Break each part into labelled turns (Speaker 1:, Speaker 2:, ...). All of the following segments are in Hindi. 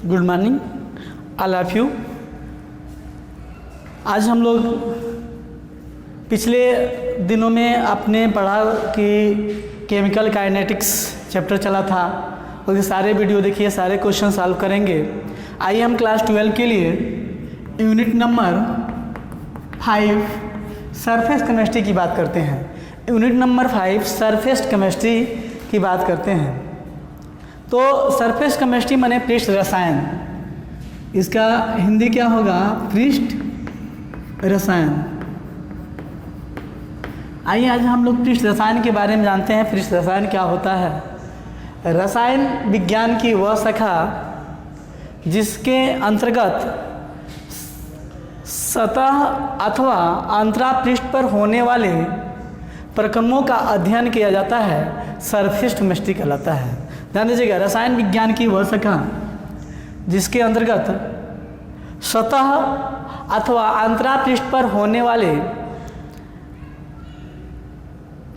Speaker 1: Good morning all of you. आज हम लोग पिछले दिनों में आपने पढ़ा कि केमिकल काइनेटिक्स चैप्टर चला था, उसके सारे वीडियो देखिए, सारे क्वेश्चन सॉल्व करेंगे। आइए हम क्लास 12 के लिए यूनिट नंबर 5 सरफेस केमिस्ट्री की बात करते हैं। यूनिट नंबर 5 सरफेस केमिस्ट्री की बात करते हैं। तो सरफेस केमिस्ट्री माने पृष्ठ रसायन, इसका हिंदी क्या होगा? पृष्ठ रसायन। आइए आज हम लोग पृष्ठ रसायन के बारे में जानते हैं। पृष्ठ रसायन क्या होता है? रसायन विज्ञान की वह शाखा जिसके अंतर्गत सतह अथवा अंतरा पृष्ठ पर होने वाले प्रक्रमों का अध्ययन किया जाता है, सरफेस केमिस्ट्री कहलाता है। ध्यान दीजिएगा, रसायन विज्ञान की वह शाखा जिसके अंतर्गत सतह अथवा अंतरा पृष्ठ पर होने वाले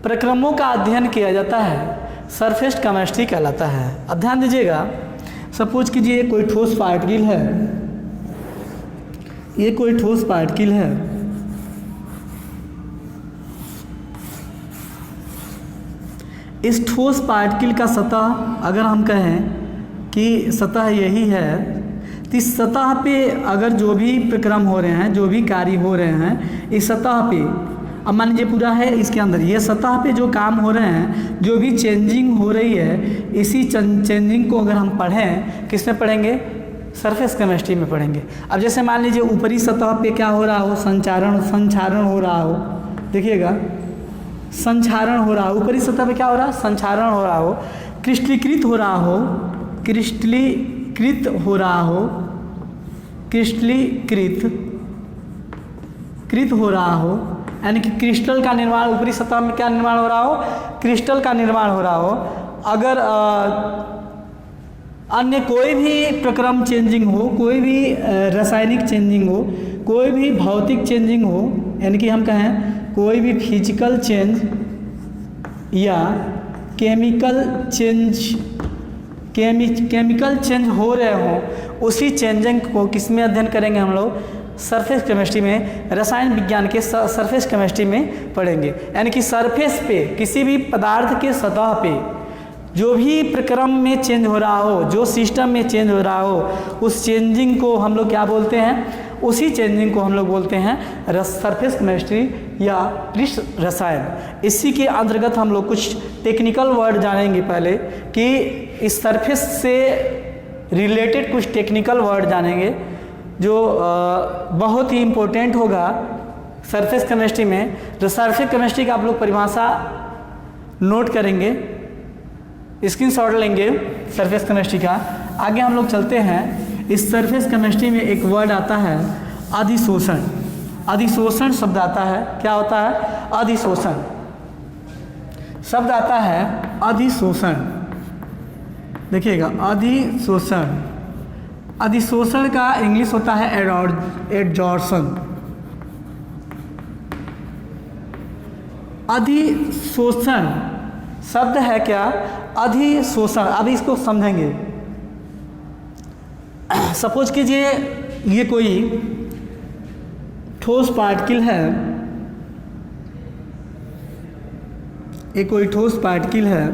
Speaker 1: प्रक्रमों का अध्ययन किया जाता है, सरफेस केमिस्ट्री कहलाता है। अब ध्यान दीजिएगा, सपोज कीजिए कोई ठोस पार्टिकल है, ये कोई ठोस पार्टिकल है, इस ठोस पार्टिकल का सतह अगर हम कहें कि सतह यही है, तो इस सतह पे अगर जो भी प्रक्रम हो रहे हैं, जो भी कार्य हो रहे हैं, इस सतह पे अब मान लीजिए पूरा है, इसके अंदर ये सतह पे जो काम हो रहे हैं, जो भी चेंजिंग हो रही है, इसी चेंजिंग को अगर हम पढ़ें, किस में पढ़ेंगे? सरफेस केमिस्ट्री में पढ़ेंगे। अब जैसे मान लीजिए ऊपरी सतह पे क्या हो रहा हो? संक्षारण हो रहा हो, देखिएगा संक्षारण हो रहा हो, ऊपरी सतह पे क्या हो रहा है? संक्षारण हो रहा हो, क्रिस्टलीकृत हो रहा हो, क्रिस्टलीकृत हो रहा हो, क्रिस्टलीकृत हो रहा हो, यानी कि क्रिस्टल का निर्माण, ऊपरी सतह में क्या निर्माण हो रहा हो? क्रिस्टल का निर्माण हो रहा हो। अगर अन्य कोई भी प्रक्रम चेंजिंग हो, कोई भी रासायनिक चेंजिंग हो, कोई भी भौतिक चेंजिंग हो, यानी कि हम कहें कोई भी फिजिकल चेंज या केमिकल चेंज हो रहे हो, उसी चेंजिंग को किस में अध्ययन करेंगे हम लोग? सरफेस केमिस्ट्री में, रसायन विज्ञान के सरफेस केमिस्ट्री में पढ़ेंगे। यानी कि सरफेस पे, किसी भी पदार्थ के सतह पे जो भी प्रक्रम में चेंज हो रहा हो, जो सिस्टम में चेंज हो रहा हो, उस चेंजिंग को हम लोग क्या बोलते हैं? उसी चेंजिंग को हम लोग बोलते हैं सरफेस केमिस्ट्री या पृष्ठ रसायन। इसी के अंतर्गत हम लोग कुछ टेक्निकल वर्ड जानेंगे पहले, कि इस सरफेस से रिलेटेड कुछ टेक्निकल वर्ड जानेंगे जो बहुत ही इम्पोर्टेंट होगा सरफेस केमिस्ट्री में। जो सरफेस केमिस्ट्री का आप लोग परिभाषा नोट करेंगे, स्क्रीनशॉट लेंगे सरफेस केमिस्ट्री का। आगे हम लोग चलते हैं। इस सरफेस केमिस्ट्री में एक वर्ड आता है अधिशोषण। अधिशोषण शब्द आता है, क्या होता है? अधिशोषण शब्द आता है, अधिशोषण। देखिएगा, अधिशोषण, अधिशोषण का इंग्लिश होता है एडजॉर्प्शन। अधिशोषण शब्द है क्या? अधिशोषण। अब इसको समझेंगे। सपोज कीजिए ये कोई ठोस पार्टिकल है, ये कोई ठोस पार्टिकल है,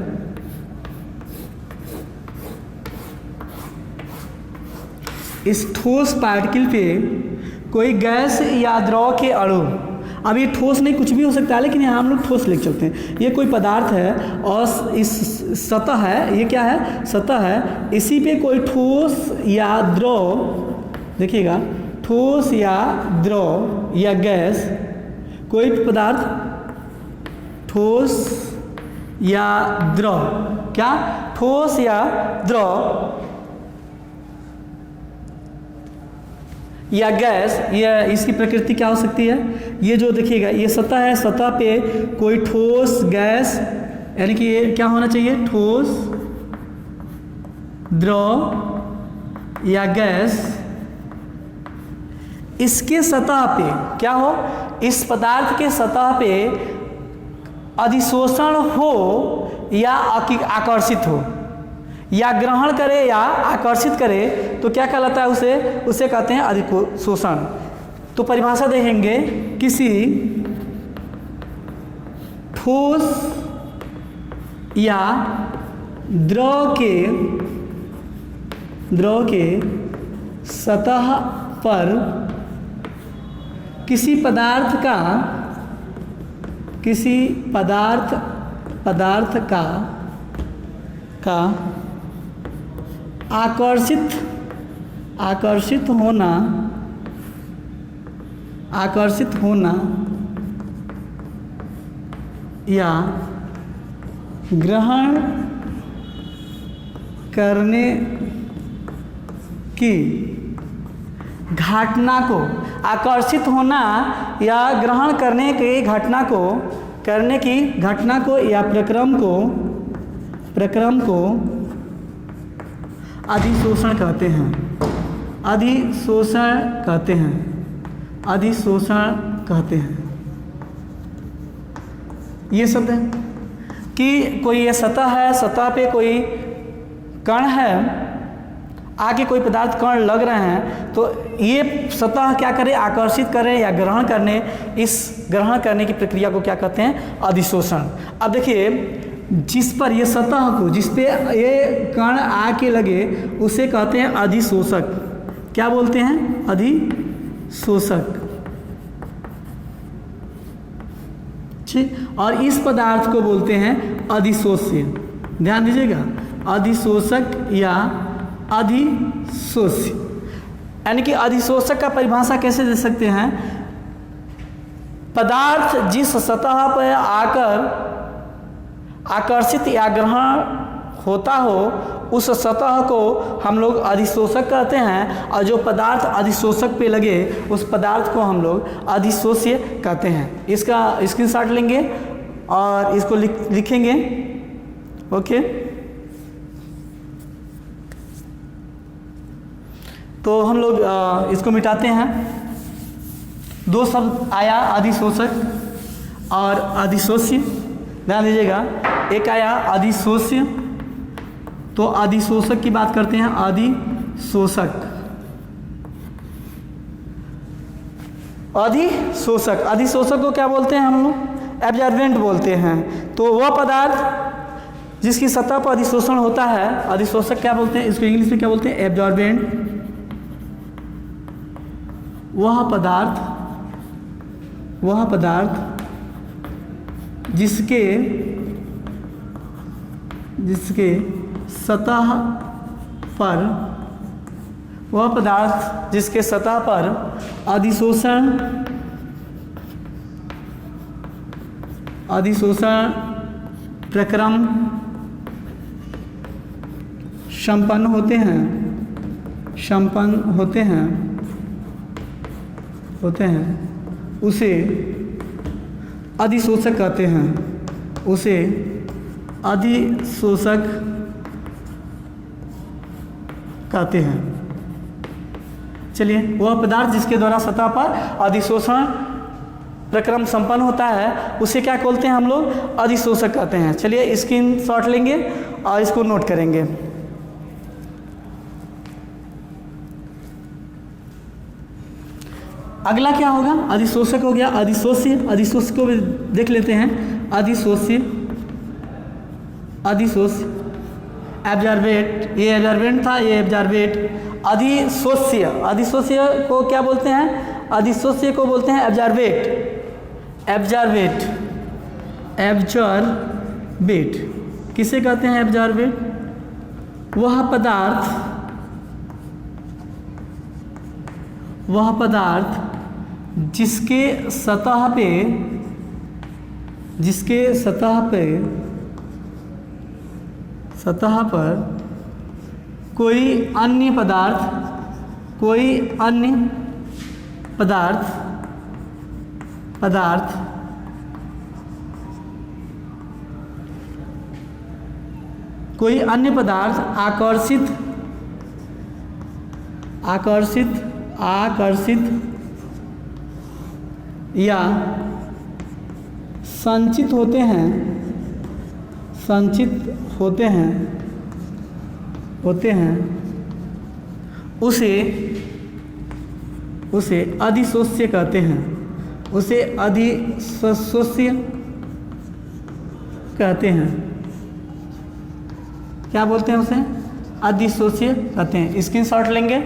Speaker 1: इस ठोस पार्टिकल पे कोई गैस या द्रव के अणु, अब ये ठोस नहीं, कुछ भी हो सकता है, लेकिन यहाँ हम लोग ठोस लिख चलते हैं। ये कोई पदार्थ है और इस सतह है, ये क्या है? सतह है। इसी पे कोई ठोस या द्रव, देखिएगा, ठोस या द्रव या गैस, कोई पदार्थ ठोस या द्रव, क्या? ठोस या द्रव या गैस, ये इसकी प्रकृति क्या हो सकती है? ये जो देखिएगा, ये सतह है, सतह पे कोई ठोस गैस, यानी कि ये क्या होना चाहिए? ठोस, द्रव या गैस, इसके सतह पे क्या हो? इस पदार्थ के सतह पे अधिशोषण हो या आकर्षित हो, या ग्रहण करे या आकर्षित करे तो क्या कहलाता है, उसे कहते हैं अधिशोषण। तो परिभाषा देखेंगे, किसी ठोस या द्रव के सतह पर किसी पदार्थ का आकर्षित होना या ग्रहण करने की घटना को, आकर्षित होना या ग्रहण करने की घटना को या प्रक्रम को अधिशोषण कहते हैं। ये शब्द है कि कोई ये सतह है, सतह पे कोई कण है, आगे कोई पदार्थ कण लग रहे हैं, तो ये सतह क्या करे, आकर्षित करे या ग्रहण करने की प्रक्रिया को क्या कहते हैं, अधिशोषण। अब देखिए, जिस पर ये सतह को, जिस पे ये कण आके लगे उसे कहते हैं अधिशोषक। क्या बोलते हैं, अधिशोषक। ठीक, और इस पदार्थ को बोलते हैं अधिशोष्य। ध्यान दीजिएगा, अधिशोषक या अधिशोष्य। यानी कि अधिशोषक का परिभाषा कैसे दे सकते हैं, पदार्थ जिस सतह पर आकर आकर्षित या ग्रहण होता हो उस सतह को हम लोग अधिशोषक कहते हैं, और जो पदार्थ अधिशोषक पे लगे उस पदार्थ को हम लोग अधिशोष्य कहते हैं। इसका स्क्रीनशॉट लेंगे और इसको लिखेंगे। ओके, तो हम लोग इसको मिटाते हैं। दो शब्द आया, अधिशोषक और अधिशोष्य। ध्यान दीजिएगा, एक आया अधिशोष्य, तो अधिशोषक की बात करते हैं, अधिशोषक। अधिशोषक को क्या बोलते हैं हम लोग, एब्जॉर्बेंट बोलते हैं। तो वह पदार्थ जिसकी सतह पर अधिशोषण होता है, अधिशोषक क्या बोलते हैं, इसको इंग्लिश में क्या बोलते हैं, एब्जॉर्बेंट। वह पदार्थ जिसके सतह पर अधिशोषण प्रक्रम संपन्न होते हैं, उसे अधिशोषक कहते हैं। उसे अधिशोषक कहते हैं। चलिए, वह पदार्थ जिसके द्वारा सतह पर अधिशोषण प्रक्रम संपन्न होता है उसे क्या बोलते हैं हम लोग, अधिशोषक कहते हैं। चलिए, स्क्रीनशॉट लेंगे और इसको नोट करेंगे। अगला क्या होगा, अधिशोषक हो गया, अधिशोष्य। अधिशोष्य को भी देख लेते हैं। अधिशोष्य, एब्जॉर्बेट, ये एब्जॉर्बेंट था, ये एब्जॉर्बेट। अधिशोष्य को क्या बोलते हैं, अधिशोष्य को बोलते हैं एब्जॉर्बेट। किसे कहते हैं एब्जॉर्बेट, वह पदार्थ जिसके सतह पर कोई अन्य पदार्थ आकर्षित या संचित होते हैं होते हैं उसे अधिशोष्य कहते हैं, उसे अधिशोष्य कहते हैं। क्या बोलते हैं उसे? अधिशोष्य कहते हैं। स्क्रीनशॉट लेंगे,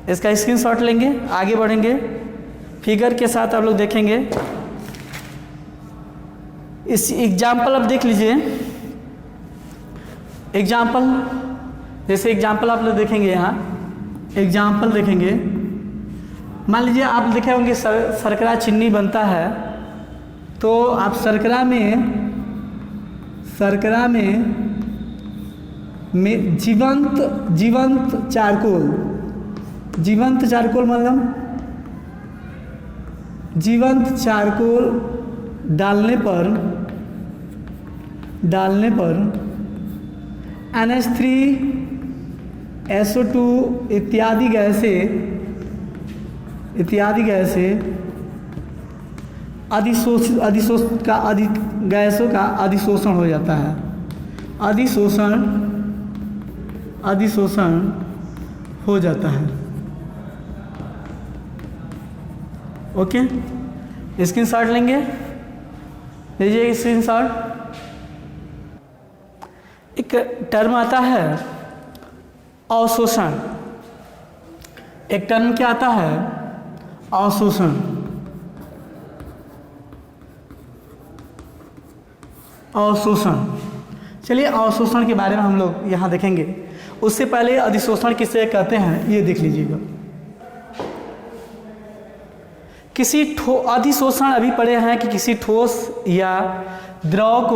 Speaker 1: इसका स्क्रीनशॉट लेंगे, आगे बढ़ेंगे, फिगर के साथ आप लोग देखेंगे। इस एग्जाम्पल आप देख लीजिए। एग्जाम्पल, जैसे एग्जाम्पल आप लोग देखेंगे, यहाँ एग्जाम्पल देखेंगे। मान लीजिए आप देखे होंगे शर्करा चीनी बनता है, तो आप शर्करा में जीवंत चारकोल मतलब जीवंत चारकोल डालने पर NH3SO2 इत्यादि गैसों का अधिशोषण हो जाता है। अधिशोषण हो जाता है। ओके, स्क्रीनशॉट लेंगे, लीजिए स्क्रीनशॉट। एक टर्म आता है अवशोषण, एक टर्म क्या आता है? अवशोषण। चलिए अवशोषण के बारे में हम लोग यहाँ देखेंगे। उससे पहले अधिशोषण किसे कहते हैं ये देख लीजिएगा। अधिशोषण अभी पढ़े हैं कि किसी ठोस या द्रव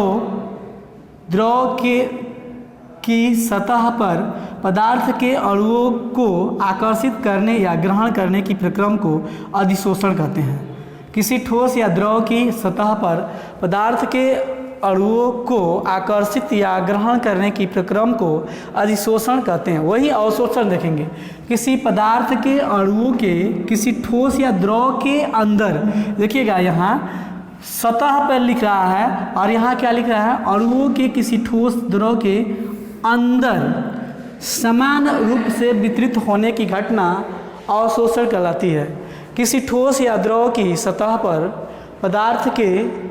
Speaker 1: की सतह पर पदार्थ के अणुओं को आकर्षित करने या ग्रहण करने की प्रक्रम को अधिशोषण कहते हैं। किसी ठोस या द्रव की सतह पर पदार्थ के अणुओं को आकर्षित या ग्रहण करने की प्रक्रम को अधिशोषण कहते हैं। वही अवशोषण देखेंगे। किसी पदार्थ के अणुओं के किसी ठोस या द्रव के अंदर, देखिएगा यहाँ सतह पर लिख रहा है और यहाँ क्या लिख रहा है? अणुओं के किसी ठोस द्रव के अंदर समान रूप से वितरित होने की घटना अवशोषण कहलाती है। किसी ठोस या द्रव की सतह पर पदार्थ के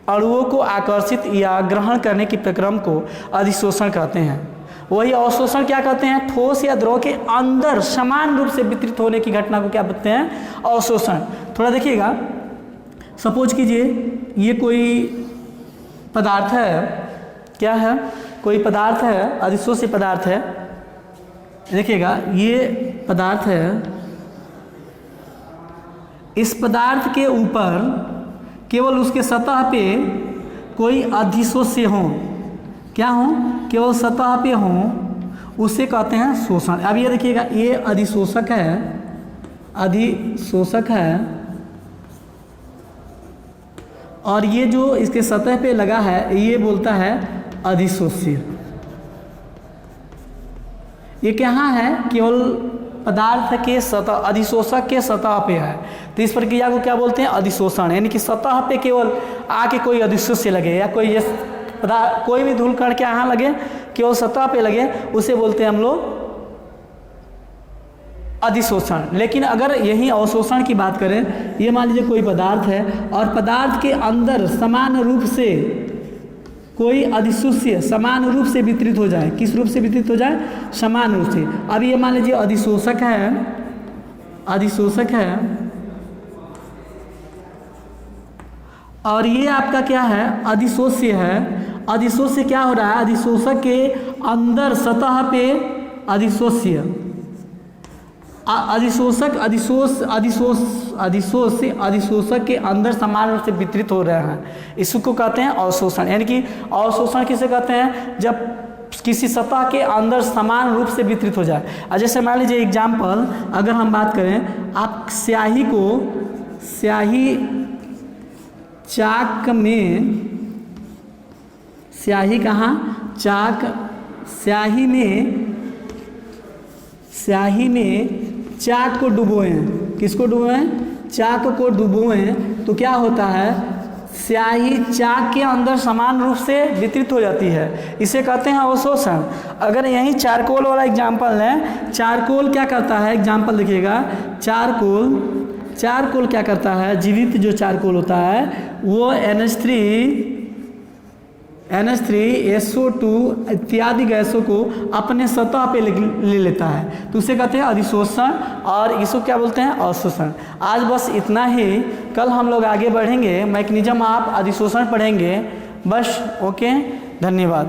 Speaker 1: अणुओं को आकर्षित या ग्रहण करने की प्रक्रम को अधिशोषण कहते हैं। वही अवशोषण क्या कहते हैं? ठोस या द्रव के अंदर समान रूप से वितरित होने की घटना को क्या कहते हैं? अवशोषण। थोड़ा देखिएगा, सपोज कीजिए ये कोई पदार्थ है, क्या है? कोई पदार्थ है, अधिशोष्य पदार्थ है। देखिएगा ये पदार्थ है, इस पदार्थ के ऊपर केवल उसके सतह पे कोई अधिशोष्य हो, क्या हो? केवल सतह पे हो, उसे कहते हैं शोषण। अब ये देखिएगा, ये अधिशोषक है और ये जो इसके सतह पे लगा है ये बोलता है अधिशोष्य। ये कहाँ है? केवल पदार्थ के सतह, अधिशोषक के सतह पे है, तो इस प्रक्रिया को क्या बोलते हैं? अधिशोषण। यानी कि सतह पे केवल आके कोई अधिशोष्य लगे या कोई पदार्थ, कोई भी धूल कण के यहाँ लगे, केवल सतह पे लगे, उसे बोलते हैं हम लोग अधिशोषण। लेकिन अगर यही अवशोषण की बात करें, ये मान लीजिए कोई पदार्थ है और पदार्थ के अंदर समान रूप से कोई अधिशोष्य समान रूप से वितरित हो जाए। किस रूप से वितरित हो जाए? समान रूप से। अब ये मान लीजिए अधिशोषक है और ये आपका क्या है? अधिशोष्य है। अधिशोष्य क्या हो रहा है? अधिशोषक के अंदर सतह पे अधिशोष्य, अधिशोषक के अंदर समान रूप से वितरित हो रहे हैं, इसको कहते हैं अवशोषण। यानी कि अवशोषण किसे कहते हैं? जब किसी सतह के अंदर समान रूप से वितरित हो जाए। जैसे मान लीजिए एग्जाम्पल, अगर हम बात करें, आप स्याही चाक में, स्याही कहाँ? चाक, स्याही में चाक को डुबोएं। किसको डुबोएं? चाक को डुबोएं तो क्या होता है? स्याही चाक के अंदर समान रूप से वितरित हो जाती है, इसे कहते हैं अवशोषण। अगर यही चारकोल वाला एग्जाम्पल है, चारकोल क्या करता है, एग्जाम्पल देखिएगा, चारकोल क्या करता है, जीवित जो चारकोल होता है वो NH3SO2 इत्यादि गैसों को अपने सतह पे ले लेता है, तो उसे कहते हैं अधिशोषण, और इसको क्या बोलते हैं, अवशोषण। आज बस इतना ही, कल हम लोग आगे बढ़ेंगे, मैकेनिज्म आप अधिशोषण पढ़ेंगे बस। ओके, धन्यवाद।